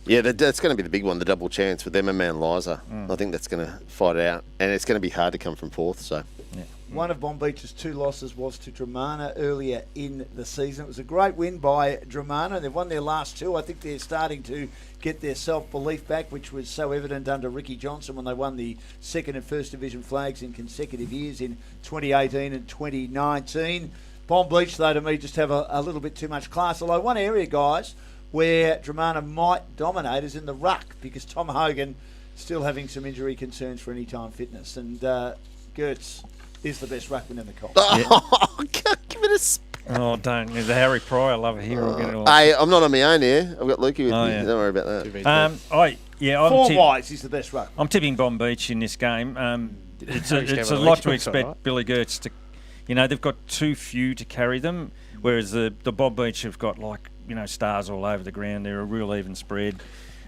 Yeah, that's going to be the big one, the double chance with them and Mount Eliza. I think that's going to fight it out, and it's going to be hard to come from fourth. So. Yeah. One of Bomb Beach's 2 losses was to Dramana earlier in the season. It was a great win by Dramana. They've won their last 2. I think they're starting to get their self-belief back, which was so evident under Ricky Johnson when they won the 2nd and 1st Division flags in consecutive years in 2018 and 2019. Bomb Beach, though, to me, just have a little bit too much class. Although one area, guys, where Dramana might dominate is in the ruck, because Tom Hogan still having some injury concerns for anytime fitness. And Gertz is the best ruckman in the comp. Oh, give it a spin. Oh, don't. The Harry Pryor, I love it here. I'll get it all. Hey, I'm not on my own here. I've got Lukey with me. Yeah. Don't worry about that. Yeah, form-wise, he's the best ruck. I'm tipping Bomb Beach in this game. It's a on lot the to weekend, expect right? Billy Gertz to... they've got too few to carry them, whereas the Bob Beach have got, stars all over the ground. They're a real even spread,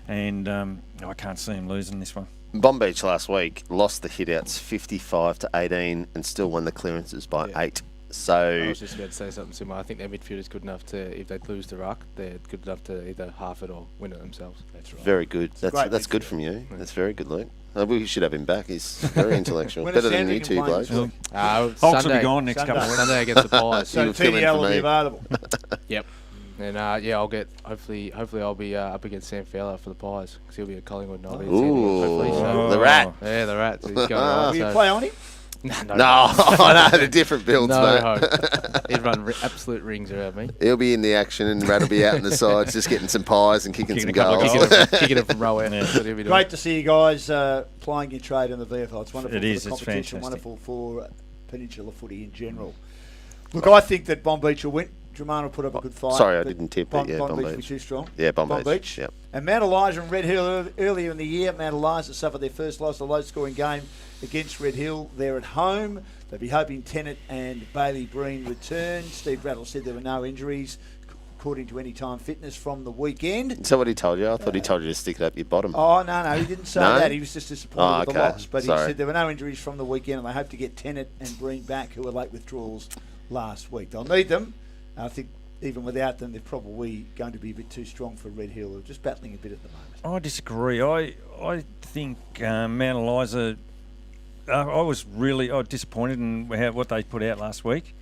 and I can't see him losing this one. Bomb Beach last week lost the hitouts 55-18 and still won the clearances by 8. So I was just about to say something similar. I think their midfield is good enough to, if they lose the ruck, they're good enough to either half it or win it themselves. That's right. very good. That's good from you. That's very good, Luke. We should have him back. He's very intellectual. Better than you two blokes. Hawks will be Sunday, gone next couple of weeks. Sunday against the Pies. So You'll fill in TDL for will be me. available. Yep. And I'll get hopefully I'll be up against Sam Fowler for the Pies because he'll be at Collingwood and I'll be at Sandringham, hopefully. So. The rat. Yeah, the rat. So he's going right. Will you play on him? No, they're different builds, No mate. hope. He'd run absolute rings around me. He'll be in the action and Rat will be out on the sides just getting some pies and kicking some Kicking a couple goals. of Kicking it from row out. That's what he'll be doing. Great to see you guys playing your trade in the VFL. It's wonderful It for is, the it's competition, fantastic. wonderful for Peninsula footy in general. Look, I think that Bomb Beach will win. Drummond will put up a good fight. Sorry, I but didn't tip it. Bomb Yeah, Beach Bomb will be Beach. too strong. Yeah, Bomb Bomb Beach. Beach. Yep. And Mount Eliza and Red Hill earlier in the year. Mount Eliza suffered their first loss, a low-scoring game against Red Hill. They're at home. They'll be hoping Tennant and Bailey Breen return. Steve Rattle said there were no injuries, according to Anytime Fitness from the weekend. Is that what he told you? I thought he told you to stick it up your bottom. Oh, no, he didn't say No? that. He was just disappointed with the okay. loss. But he Sorry. said there were no injuries from the weekend, and they hope to get Tennant and Breen back, who were late withdrawals last week. They'll need them. I think even without them, they're probably going to be a bit too strong for Red Hill. They're just battling a bit at the moment. I disagree. I think Mount Eliza... I was really disappointed in what they put out last week,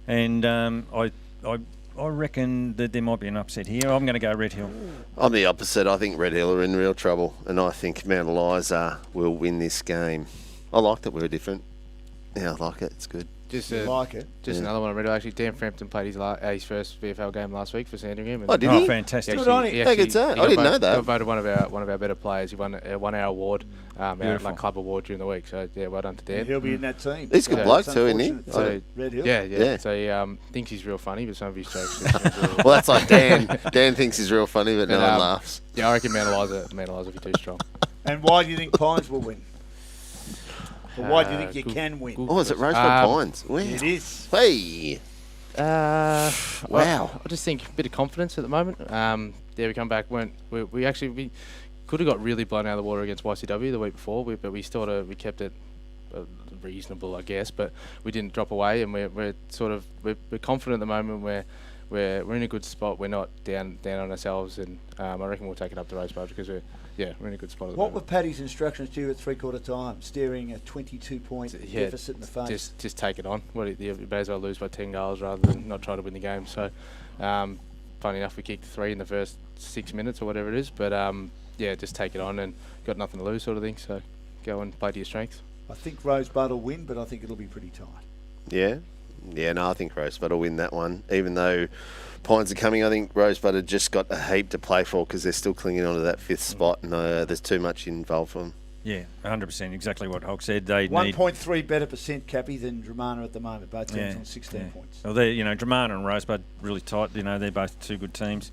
and I reckon that there might be an upset here. I'm going to go Red Hill. I'm the opposite. I think Red Hill are in real trouble, and I think Mount Eliza will win this game. I like that we're different. Yeah, I like it. It's good. Just You like it? Just another one I read. Actually, Dan Frampton played his first VFL game last week for Sandringham. Oh, did Oh, he? fantastic. Good on him. How good's that? I didn't know that. He got voted one of our better players. He won a 1 hour award, like club award during the week. So yeah, well done to Dan. He'll be in that team. He's a good bloke It's too, isn't he? unfortunate So, for Red Hill. Yeah. So he thinks he's real funny, but some of his jokes. Well, that's like Dan. Dan thinks he's real funny, but no one laughs. Yeah, I reckon Mount Eliza will be too strong. And why do you think Pines will win? Or why do you think you can win? Oh, is it Rosebud Pines? Wow. It is. Hey. Wow. Wow. I just think a bit of confidence at the moment. We come back. We could have got really blown out of the water against YCW the week before, but we kept it reasonable, I guess. But we didn't drop away, and we're confident at the moment. We're in a good spot. We're not down on ourselves, and I reckon we'll take it up to Rosebud because we're in a good spot. At the What were moment. Paddy's instructions to you at three-quarter time? Staring a 22-point deficit in the face. Just take it on. You may as well lose by 10 goals rather than not try to win the game. So, funny enough, we kicked 3 in the first 6 minutes or whatever it is. But just take it on and got nothing to lose, sort of thing. So, go and play to your strengths. I think Rosebud will win, but I think it'll be pretty tight. Yeah. Yeah, no, I think Rosebud will win that one. Even though Pines are coming, I think Rosebud have just got a heap to play for because they're still clinging on to that 5th spot, and there's too much involved for them. Yeah, 100%. Exactly what Hulk said. They 1.3 better percent, Cappy, than Dramana at the moment. Both teams on 16 points. Well, Dramana and Rosebud really tight. They're both two good teams.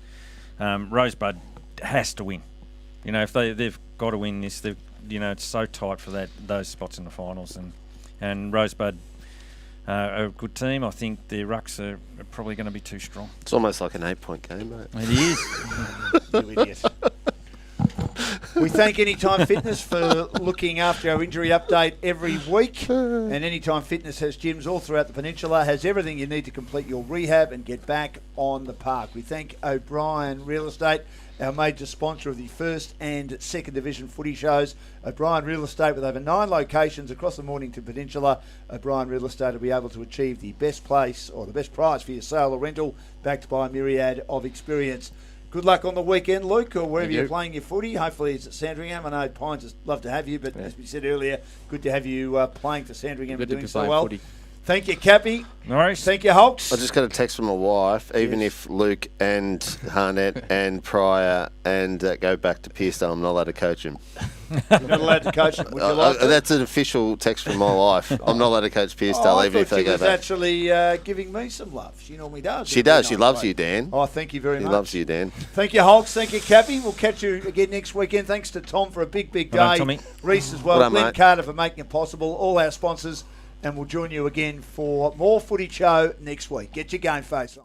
Rosebud has to win. If they've got to win this, it's so tight for those spots in the finals, and Rosebud are a good team. I think their rucks are probably going to be too strong. It's almost like an 8-point game, mate. It is. You idiot. We thank Anytime Fitness for looking after our injury update every week. And Anytime Fitness has gyms all throughout the peninsula, has everything you need to complete your rehab and get back on the park. We thank O'Brien Real Estate, our major sponsor of the 1st and 2nd Division footy shows. O'Brien Real Estate, with over 9 locations across the Mornington Peninsula. O'Brien Real Estate will be able to achieve the best place or the best price for your sale or rental, backed by a myriad of experience. Good luck on the weekend, Luke, or wherever you're playing your footy. Hopefully it's at Sandringham. I know Pines would love to have you, but as we said earlier, good to have you playing for Sandringham and doing so well. Footy. Thank you, Cappy. No worries. Thank you, Hulks. I just got a text from my wife. Even if Luke and Harnett and Pryor and go back to Pearcedale, I'm not allowed to coach him. You're not allowed to coach them. Would you like to? That's an official text from my wife. I'm not allowed to coach Pearcedale even if they go back. She was actually giving me some love. She normally does. She does. She loves you, Dan. Oh, thank you very much. She loves you, Dan. Thank you, Hulks. Thank you, Cappy. We'll catch you again next weekend. Thanks to Tom for a big day. Tommy. Reese as well. Well done, Glenn mate. Carter for making it possible. All our sponsors. And we'll join you again for more Footy Show next week. Get your game face on.